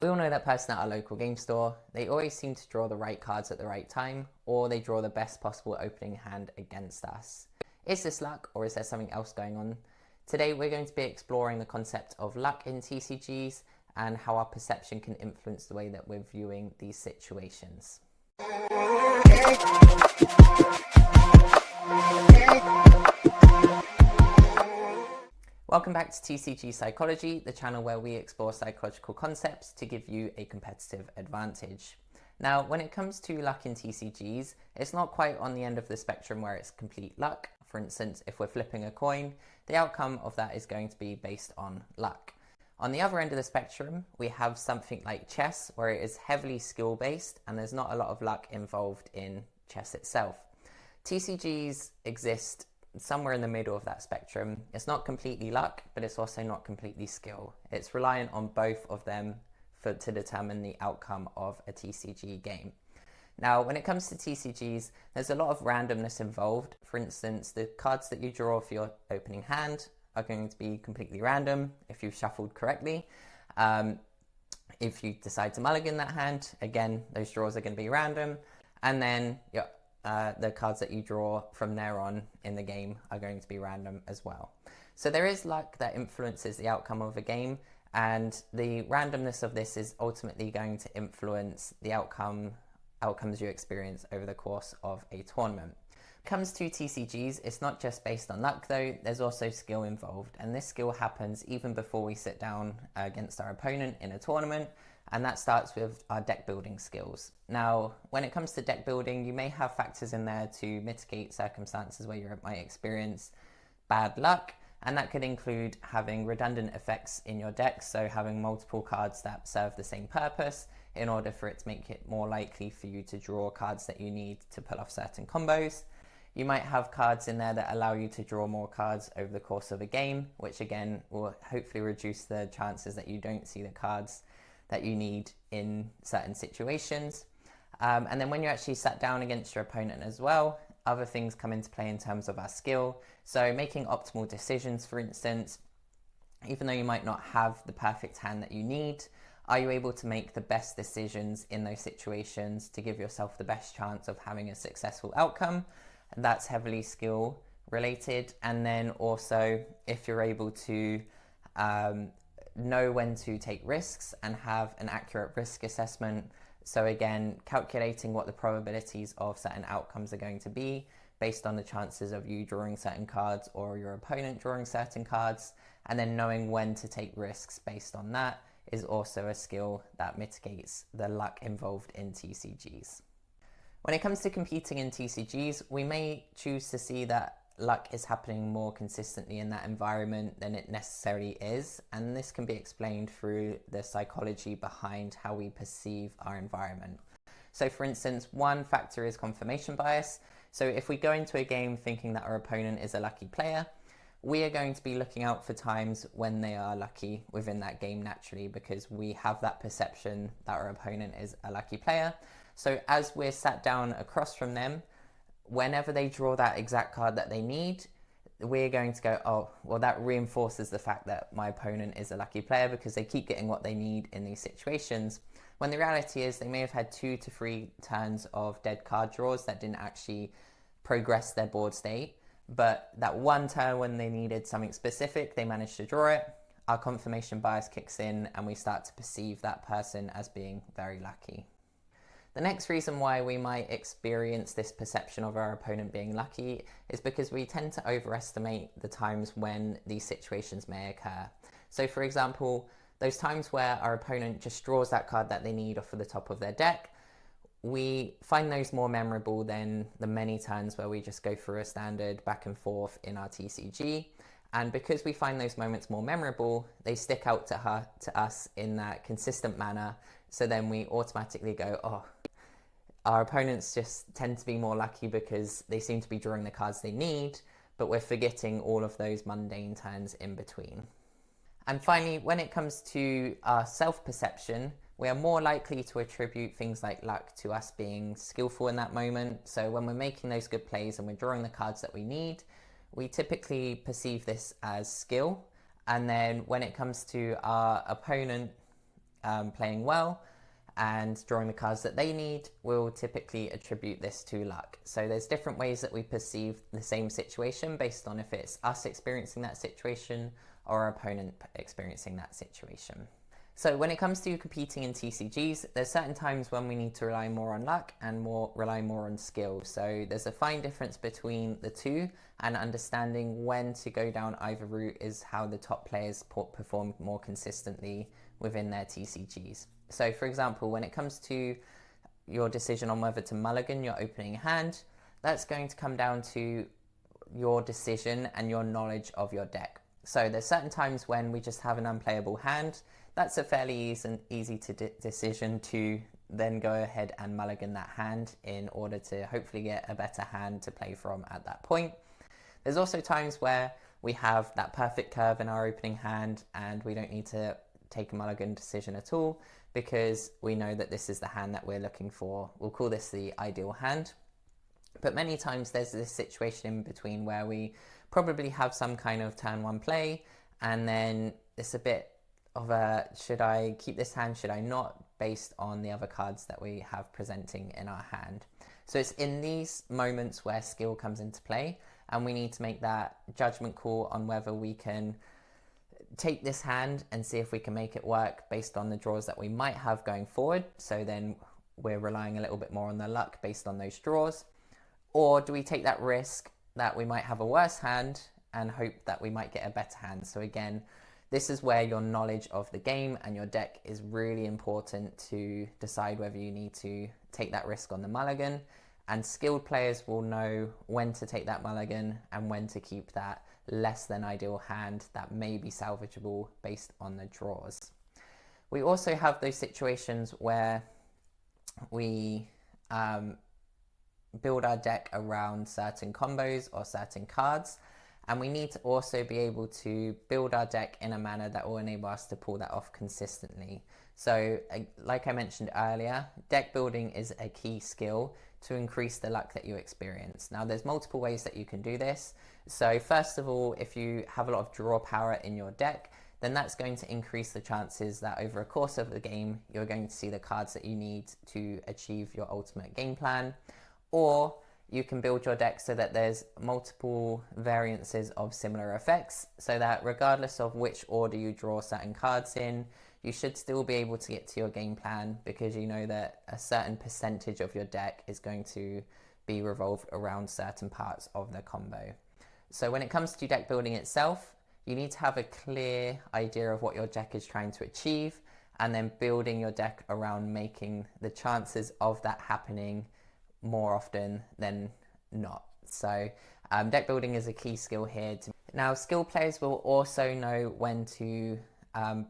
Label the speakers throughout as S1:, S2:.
S1: We all know that person at our local game store. They always seem to draw the right cards at the right time, or they draw the best possible opening hand against us. Is this luck, or is there something else going on? Today we're going to be exploring the concept of luck in TCGs and how our perception can influence the way that we're viewing these situations. Welcome back to TCG Psychology, the channel where we explore psychological concepts to give you a competitive advantage. Now, when it comes to luck in TCGs, it's not quite on the end of the spectrum where it's complete luck. For instance, if we're flipping a coin, the outcome of that is going to be based on luck. On the other end of the spectrum, we have something like chess, where it is heavily skill-based and there's not a lot of luck involved in chess itself. TCGs exist somewhere in the middle of that spectrum. It's not completely luck, but it's also not completely skill. It's reliant on both of them to determine the outcome of a TCG game. Now, when it comes to TCGs, there's a lot of randomness involved. For instance, the cards that you draw for your opening hand are going to be completely random if you've shuffled correctly. If you decide to mulligan that hand, again, those draws are going to be random. And then the cards that you draw from there on in the game are going to be random as well. So there is luck that influences the outcome of a game, and the randomness of this is ultimately going to influence the outcomes you experience over the course of a tournament. When it comes to TCGs, it's not just based on luck though, there's also skill involved, and this skill happens even before we sit down against our opponent in a tournament, and that starts with our deck building skills. Now, when it comes to deck building, you may have factors in there to mitigate circumstances where you might experience bad luck, and that could include having redundant effects in your deck, so having multiple cards that serve the same purpose in order for it to make it more likely for you to draw cards that you need to pull off certain combos. You might have cards in there that allow you to draw more cards over the course of a game, which again will hopefully reduce the chances that you don't see the cards that you need in certain situations. And then when you actually sat down against your opponent as well, other things come into play in terms of our skill. So making optimal decisions, for instance, even though you might not have the perfect hand that you need, are you able to make the best decisions in those situations to give yourself the best chance of having a successful outcome? And that's heavily skill related. And then also if you're able to know when to take risks and have an accurate risk assessment. So again, calculating what the probabilities of certain outcomes are going to be based on the chances of you drawing certain cards or your opponent drawing certain cards, and then knowing when to take risks based on that is also a skill that mitigates the luck involved in TCGs. When it comes to competing in TCGs, we may choose to see that luck is happening more consistently in that environment than it necessarily is, and this can be explained through the psychology behind how we perceive our environment. So for instance, one factor is confirmation bias. So if we go into a game thinking that our opponent is a lucky player, we are going to be looking out for times when they are lucky within that game naturally, because we have that perception that our opponent is a lucky player. So as we're sat down across from them, whenever they draw that exact card that they need, we're going to go, oh, well, that reinforces the fact that my opponent is a lucky player because they keep getting what they need in these situations. When the reality is they may have had 2 to 3 turns of dead card draws that didn't actually progress their board state, but that one turn when they needed something specific, they managed to draw it. Our confirmation bias kicks in and we start to perceive that person as being very lucky. The next reason why we might experience this perception of our opponent being lucky is because we tend to overestimate the times when these situations may occur. So for example, those times where our opponent just draws that card that they need off of the top of their deck, we find those more memorable than the many turns where we just go through a standard back and forth in our TCG. And because we find those moments more memorable, they stick out to us in that consistent manner. So then we automatically go, oh, our opponents just tend to be more lucky because they seem to be drawing the cards they need, but we're forgetting all of those mundane turns in between. And finally, when it comes to our self-perception, we are more likely to attribute things like luck to us being skillful in that moment. So when we're making those good plays and we're drawing the cards that we need, we typically perceive this as skill. And then when it comes to our opponent, playing well and drawing the cards that they need, we'll typically attribute this to luck. So there's different ways that we perceive the same situation based on if it's us experiencing that situation or our opponent experiencing that situation. So when it comes to competing in TCGs, there's certain times when we need to rely more on luck and rely more on skill. So there's a fine difference between the two, and understanding when to go down either route is how the top players perform more consistently within their TCGs. So for example, when it comes to your decision on whether to mulligan your opening hand, that's going to come down to your decision and your knowledge of your deck. So there's certain times when we just have an unplayable hand. That's a fairly easy decision to then go ahead and mulligan that hand in order to hopefully get a better hand to play from at that point. There's also times where we have that perfect curve in our opening hand and we don't need to take a mulligan decision at all because we know that this is the hand that we're looking for. We'll call this the ideal hand. But many times there's this situation in between where we probably have some kind of turn one play and then it's a bit of a, should I keep this hand, should I not, based on the other cards that we have presenting in our hand. So it's in these moments where skill comes into play and we need to make that judgment call on whether we can take this hand and see if we can make it work based on the draws that we might have going forward. So then we're relying a little bit more on the luck based on those draws. Or do we take that risk that we might have a worse hand and hope that we might get a better hand? So again, this is where your knowledge of the game and your deck is really important to decide whether you need to take that risk on the mulligan. And skilled players will know when to take that mulligan and when to keep that less than ideal hand that may be salvageable based on the draws. We also have those situations where we build our deck around certain combos or certain cards, and we need to also be able to build our deck in a manner that will enable us to pull that off consistently. So like I mentioned earlier, deck building is a key skill to increase the luck that you experience. Now there's multiple ways that you can do this. So first of all, if you have a lot of draw power in your deck, then that's going to increase the chances that over a course of the game, you're going to see the cards that you need to achieve your ultimate game plan. Or you can build your deck so that there's multiple variances of similar effects, so that regardless of which order you draw certain cards in, you should still be able to get to your game plan because you know that a certain percentage of your deck is going to be revolved around certain parts of the combo. So when it comes to deck building itself, you need to have a clear idea of what your deck is trying to achieve and then building your deck around making the chances of that happening more often than not. So deck building is a key skill here. Now skilled players will also know when to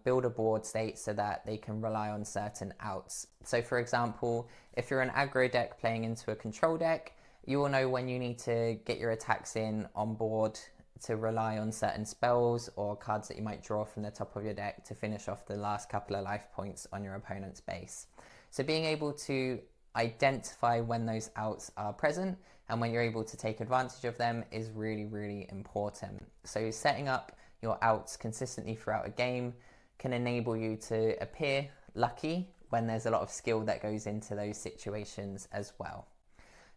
S1: build a board state so that they can rely on certain outs. So for example, if you're an aggro deck playing into a control deck, you will know when you need to get your attacks in on board to rely on certain spells or cards that you might draw from the top of your deck to finish off the last couple of life points on your opponent's base. So being able to identify when those outs are present and when you're able to take advantage of them is really, really important. So setting up your outs consistently throughout a game can enable you to appear lucky when there's a lot of skill that goes into those situations as well.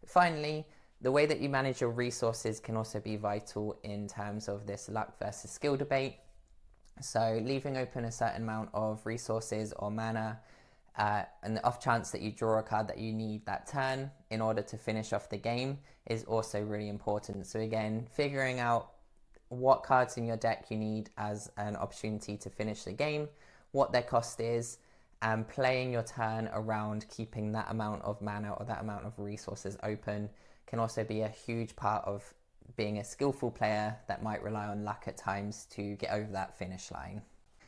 S1: Finally, the way that you manage your resources can also be vital in terms of this luck versus skill debate. So leaving open a certain amount of resources or mana and the off chance that you draw a card that you need that turn in order to finish off the game is also really important. So again, figuring out what cards in your deck you need as an opportunity to finish the game, what their cost is, and playing your turn around keeping that amount of mana or that amount of resources open can also be a huge part of being a skillful player that might rely on luck at times to get over that finish line.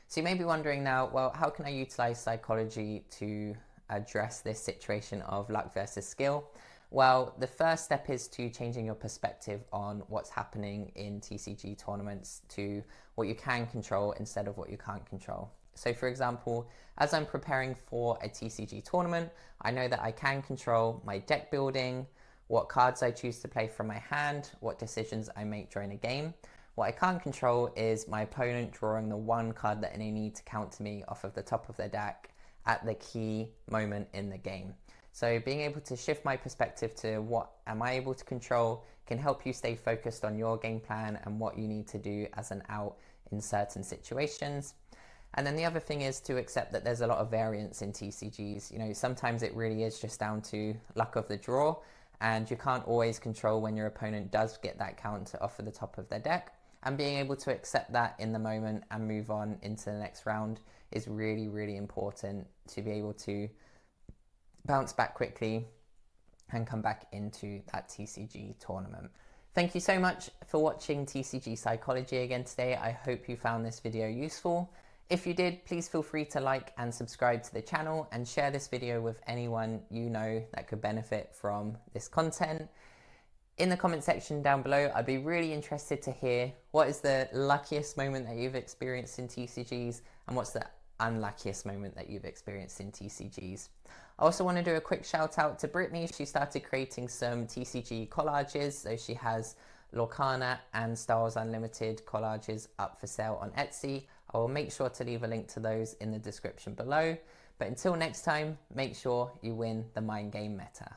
S1: So you may be wondering now, well, how can I utilize psychology to address this situation of luck versus skill? Well, the first step is to changing your perspective on what's happening in TCG tournaments to what you can control instead of what you can't control. So for example, as I'm preparing for a TCG tournament, I know that I can control my deck building, what cards I choose to play from my hand, what decisions I make during a game. What I can't control is my opponent drawing the one card that they need to counter me off of the top of their deck at the key moment in the game. So being able to shift my perspective to what am I able to control can help you stay focused on your game plan and what you need to do as an out in certain situations. And then the other thing is to accept that there's a lot of variance in TCGs. You know, sometimes it really is just down to luck of the draw, and you can't always control when your opponent does get that counter off of the top of their deck. And being able to accept that in the moment and move on into the next round is really, really important to be able to bounce back quickly and come back into that TCG tournament. Thank you so much for watching TCG Psychology again today. I hope you found this video useful. If you did, please feel free to like and subscribe to the channel and share this video with anyone you know that could benefit from this content. In the comment section down below, I'd be really interested to hear what is the luckiest moment that you've experienced in TCGs and what's the unluckiest moment that you've experienced in TCGs. I also want to do a quick shout out to Brittany. She started creating some TCG collages, so she has Lorcana and Star Wars Unlimited collages up for sale on Etsy. I will make sure to leave a link to those in the description below. But until next time, make sure you win the mind game meta.